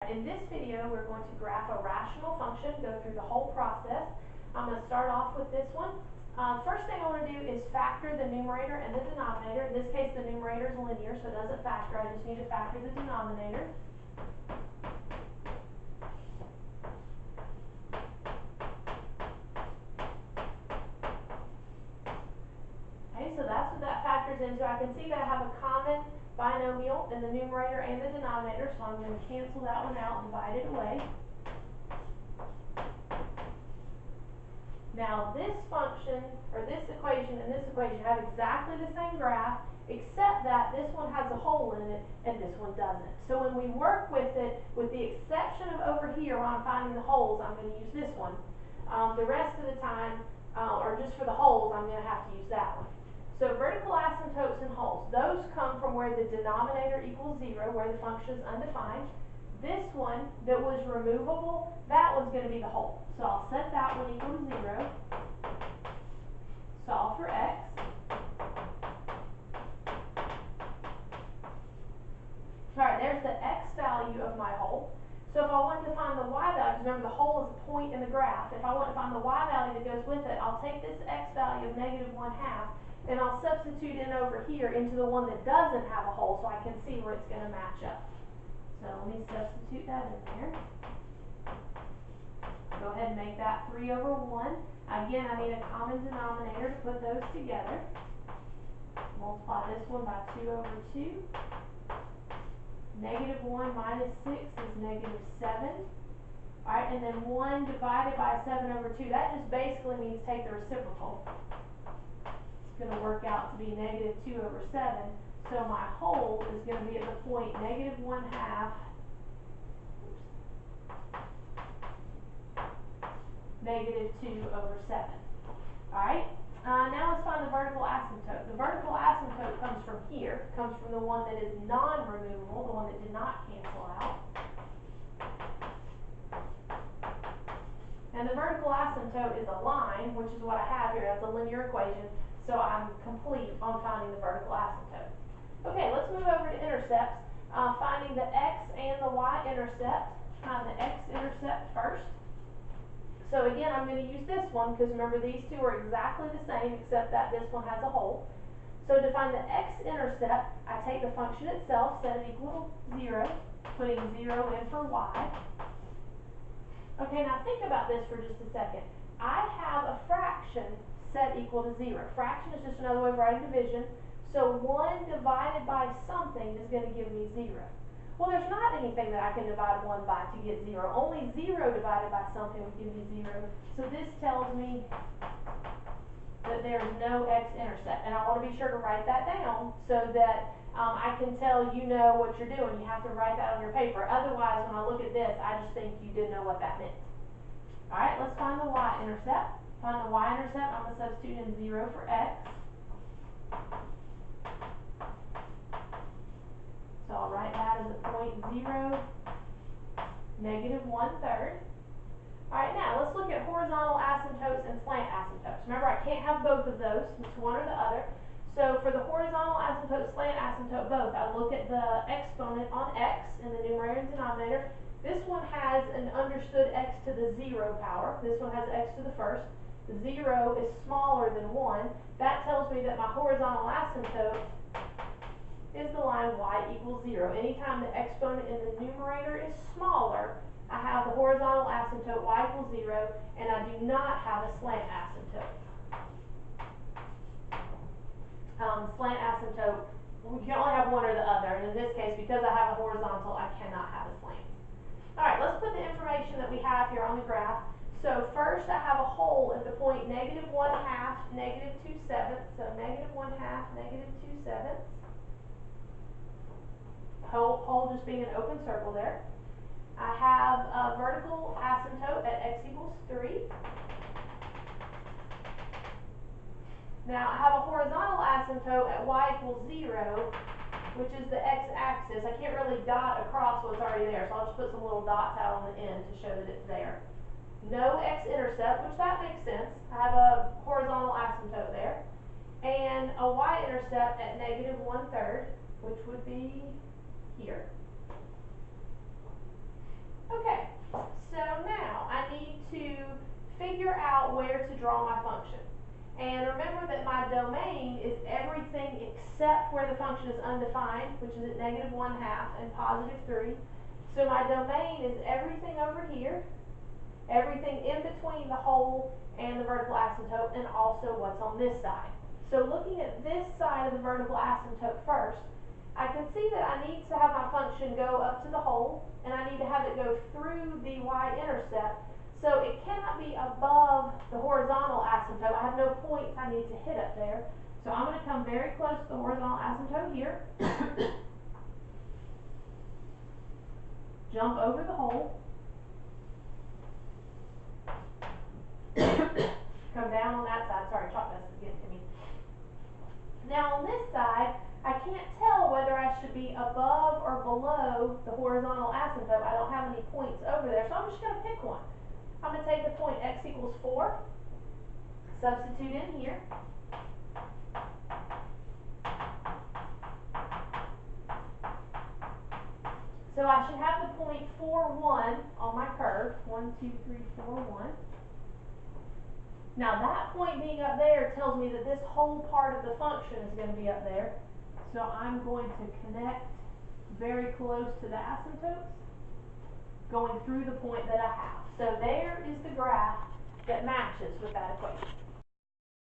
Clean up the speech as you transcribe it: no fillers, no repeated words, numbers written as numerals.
In this video, we're going to graph a rational function, go through the whole process. I'm going to start off with this one. First thing I want to do is factor the numerator and the denominator. In this case, the numerator is linear, so it doesn't factor. I just need to factor the denominator. Okay, so that's what that factors into. I can see that I have a common binomial in the numerator and the denominator, so I'm going to cancel that one out and divide it away. Now this function, or this equation and this equation have exactly the same graph, except that this one has a hole in it and this one doesn't. So when we work with it, with the exception of over here where I'm finding the holes, I'm going to use this one. The rest of the time, or just for the holes, I'm going to have to use that one. So vertical asymptotes and holes, those come from where the denominator equals 0, where the function is undefined. This one that was removable, that one's going to be the hole. So I'll set that one equal to 0. Solve for x. Alright, there's the x value of my hole. So if I wanted to find the y value, because remember the hole is a point in the graph, if I want to find the y value that goes with it, I'll take this x value of -1/2 and I'll substitute in over here into the one that doesn't have a hole so I can see where it's going to match up. So let me substitute that in there. Go ahead and make that 3/1. Again, I need a common denominator to put those together. Multiply this one by 2/2. -1 minus 6 is -7. Alright, and then 1 divided by 7/2. That just basically means take the reciprocal. It's going to work out to be -2/7. So my hole is going to be at the point -1/2. -2/7. Alright, now let's find the vertical asymptote. The vertical asymptote comes from here, comes from the one that is non-removable, the one that did not cancel out. And the vertical asymptote is a line, which is what I have here. That's a linear equation, so I'm complete on finding the vertical asymptote. Okay, let's move over to intercepts. Finding the x and the y intercept. Find the x-intercept first. So again, I'm going to use this one because remember these two are exactly the same except that this one has a hole. So to find the x-intercept, I take the function itself, set it equal to 0, putting 0 in for y. Okay, now think about this for just a second. I have a fraction set equal to 0. Fraction is just another way of writing division. So 1 divided by something is going to give me 0. Well, there's not anything that I can divide 1 by to get 0. Only 0 divided by something would give me 0. So this tells me that there is no x-intercept. And I want to be sure to write that down so that I can tell you know what you're doing. You have to write that on your paper. Otherwise, when I look at this, I just think you didn't know what that meant. Alright, let's find the y-intercept. Find the y-intercept, I'm going to substitute in 0 for x. So I'll write that as a point 0, -1/3. Alright, now let's look at horizontal asymptotes and slant asymptotes. Remember, I can't have both of those. It's one or the other. So for the horizontal asymptote, slant asymptote, both, I look at the exponent on x in the numerator and denominator. This one has an understood x to the 0 power. This one has x to the first. 0 is smaller than 1. That tells me that my horizontal asymptote is the line y equals 0. Anytime the exponent in the numerator is smaller, I have the horizontal asymptote y equals 0, and I do not have a slant asymptote. Slant asymptote, we can only have one or the other, and in this case, because I have a horizontal, I cannot have a slant. Alright, let's put the information that we have here on the graph. So first I have a hole at the point -1/2, -2/7. So -1/2, -2/7. Hole just being an open circle there. I have a vertical asymptote at x equals 3. Now I have a horizontal asymptote at y equals 0, which is the x-axis. I can't really dot across what's already there, so I'll just put some little dots out on the end to show that it's there. No x-intercept, which that makes sense. I have a horizontal asymptote there. And a y-intercept at -1/3, which would be here. figure out where to draw my function. And remember that my domain is everything except where the function is undefined, which is at -1/2 and +3. So my domain is everything over here, everything in between the hole and the vertical asymptote, and also what's on this side. So looking at this side of the vertical asymptote first, I can see that I need to have my function go up to the hole, and I need to have it go through the y-intercept, so it cannot be above the horizontal asymptote. I have no points I need to hit up there. So I'm going to come very close to the horizontal asymptote here, jump over the hole, come down on that side. Sorry, chalk dust is getting to me. Now on this side, I can't tell whether I should be above or below the horizontal asymptote. I don't have any points over there, so I'm just going to pick one. I'm going to take the point x equals 4, substitute in here. So I should have the point 4, 1 on my curve. 1, 2, 3, 4, 1. Now that point being up there tells me that this whole part of the function is going to be up there. So I'm going to connect very close to the asymptotes, going through the point that I have. So there is the graph that matches with that equation.